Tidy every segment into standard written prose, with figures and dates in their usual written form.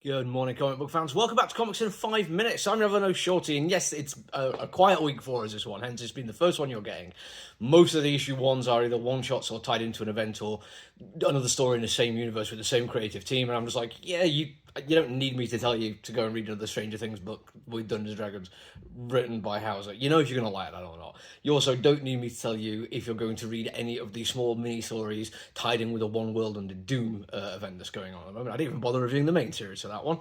Good morning, comic book fans. Welcome back to Comics in 5 Minutes. I'm Never No Shorty, and yes, it's a quiet week for us, this one, hence it's been the first one you're getting. Most of the issue ones are either one-shots or tied into an event or another story in the same universe with the same creative team, and I'm just like, yeah, you don't need me to tell you to go and read another Stranger Things book with Dungeons & Dragons, written by Hauser. You know if you're going to like that or not. You also don't need me to tell you if you're going to read any of these small mini-stories tied in with a One World Under Doom event that's going on at the moment. I didn't even bother reviewing the main series for that one.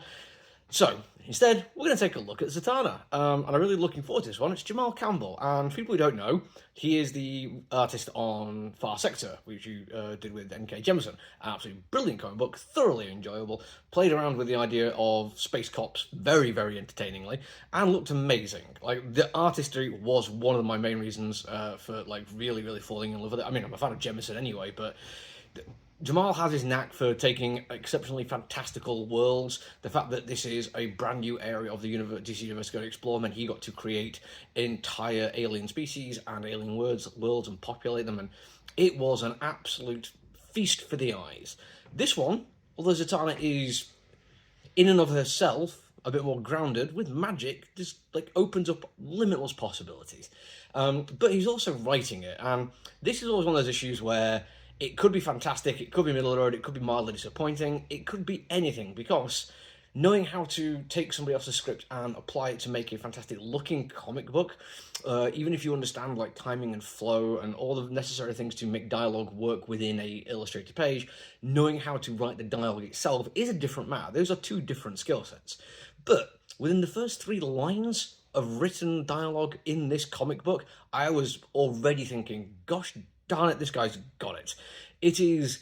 So, instead, we're going to take a look at Zatanna, and I'm really looking forward to this one. It's Jamal Campbell, and for people who don't know, he is the artist on Far Sector, which you did with N.K. Jemisin. An absolutely brilliant comic book, thoroughly enjoyable, played around with the idea of space cops very, very entertainingly, and looked amazing. Like, the artistry was one of my main reasons for, like, really, really falling in love with it. I mean, I'm a fan of Jemisin anyway, but Jamal has his knack for taking exceptionally fantastical worlds. The fact that this is a brand new area of the DC universe going to explore meant he got to create entire alien species and alien worlds and populate them, and it was an absolute feast for the eyes. This one, although Zatanna is in and of herself a bit more grounded with magic, just like opens up limitless possibilities. But he's also writing it, and this is always one of those issues where it could be fantastic, it could be middle of the road, it could be mildly disappointing, it could be anything, because knowing how to take somebody else's script and apply it to make a fantastic looking comic book, even if you understand like timing and flow and all the necessary things to make dialogue work within a illustrated page, knowing how to write the dialogue itself is a different matter. Those are two different skill sets. But within the first 3 lines of written dialogue in this comic book, I was already thinking, gosh darn it, this guy's got it. It is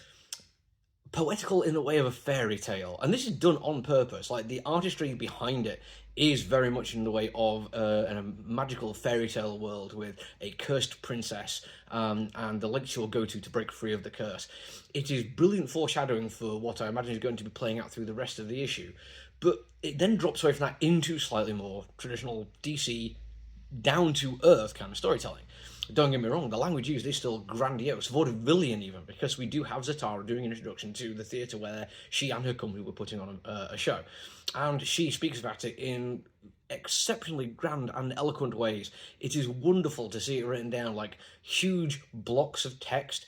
poetical in the way of a fairy tale, and this is done on purpose. Like, the artistry behind it is very much in the way of a magical fairy tale world with a cursed princess and the lengths she'll go to break free of the curse. It is brilliant foreshadowing for what I imagine is going to be playing out through the rest of the issue, but it then drops away from that into slightly more traditional DC, down-to-earth kind of storytelling. Don't get me wrong, the language used is still grandiose, vaudevillian even, because we do have Zatanna doing an introduction to the theatre where she and her company were putting on a show. And she speaks about it in exceptionally grand and eloquent ways. It is wonderful to see it written down like huge blocks of text,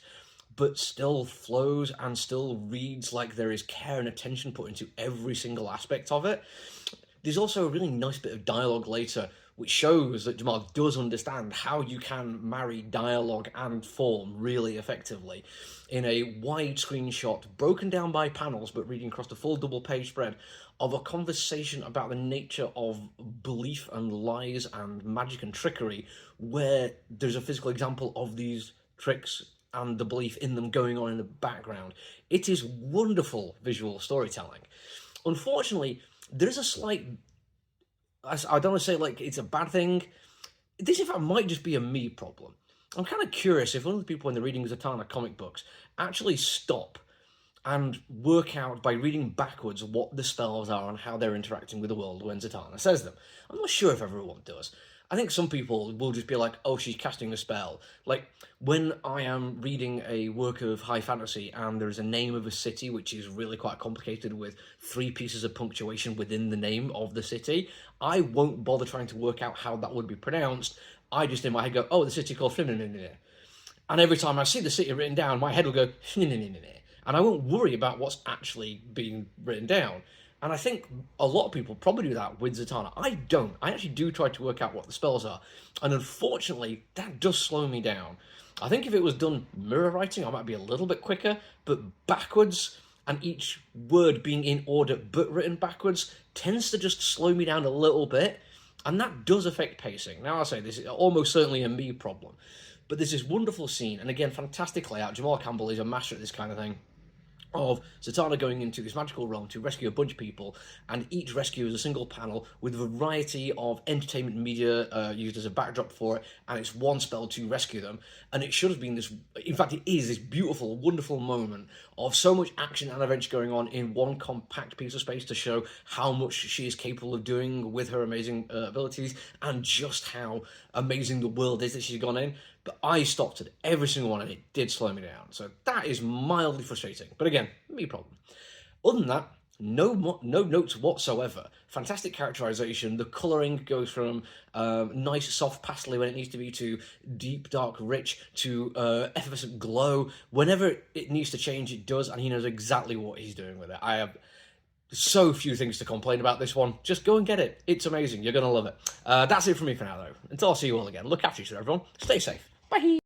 but still flows and still reads like there is care and attention put into every single aspect of it. There's also a really nice bit of dialogue later which shows that Jamal does understand how you can marry dialogue and form really effectively in a widescreen shot, broken down by panels, but reading across the full double page spread of a conversation about the nature of belief and lies and magic and trickery, where there's a physical example of these tricks and the belief in them going on in the background. It is wonderful visual storytelling. Unfortunately, there's a slight, I don't want to say like it's a bad thing. This, in fact, might just be a me problem. I'm kind of curious if one of the people when they're reading Zatanna comic books actually stop and work out by reading backwards what the spells are and how they're interacting with the world when Zatanna says them. I'm not sure if everyone does. I think some people will just be like, oh, she's casting a spell. Like, when I am reading a work of high fantasy and there's a name of a city which is really quite complicated with 3 pieces of punctuation within the name of the city, I won't bother trying to work out how that would be pronounced. I just in my head go, oh, the city called Flinnanina. And every time I see the city written down, my head will go, Flinnanina. And I won't worry about what's actually being written down. And I think a lot of people probably do that with Zatanna. I don't. I actually do try to work out what the spells are. And unfortunately, that does slow me down. I think if it was done mirror writing, I might be a little bit quicker, but backwards, and each word being in order but written backwards, tends to just slow me down a little bit. And that does affect pacing. Now, I'll say this is almost certainly a me problem. But there's this wonderful scene, and again, fantastic layout. Jamal Campbell is a master at this kind of thing, of Zatanna going into this magical realm to rescue a bunch of people, and each rescue is a single panel with a variety of entertainment media used as a backdrop for it, and it's one spell to rescue them. And it should have been this, in fact it is, this beautiful, wonderful moment of so much action and adventure going on in one compact piece of space to show how much she is capable of doing with her amazing abilities, and just how amazing the world is that she's gone in. But I stopped at every single one, and it did slow me down. So that is mildly frustrating. But again, me problem. Other than that, No notes whatsoever. Fantastic characterization. The coloring goes from nice, soft, pastely when it needs to be to deep, dark, rich to effervescent glow. Whenever it needs to change, it does, and he knows exactly what he's doing with it. I have so few things to complain about this one. Just go and get it. It's amazing. You're going to love it. That's it from me for now, though. Until I see you all again. Look after each other, everyone. Stay safe. Bye.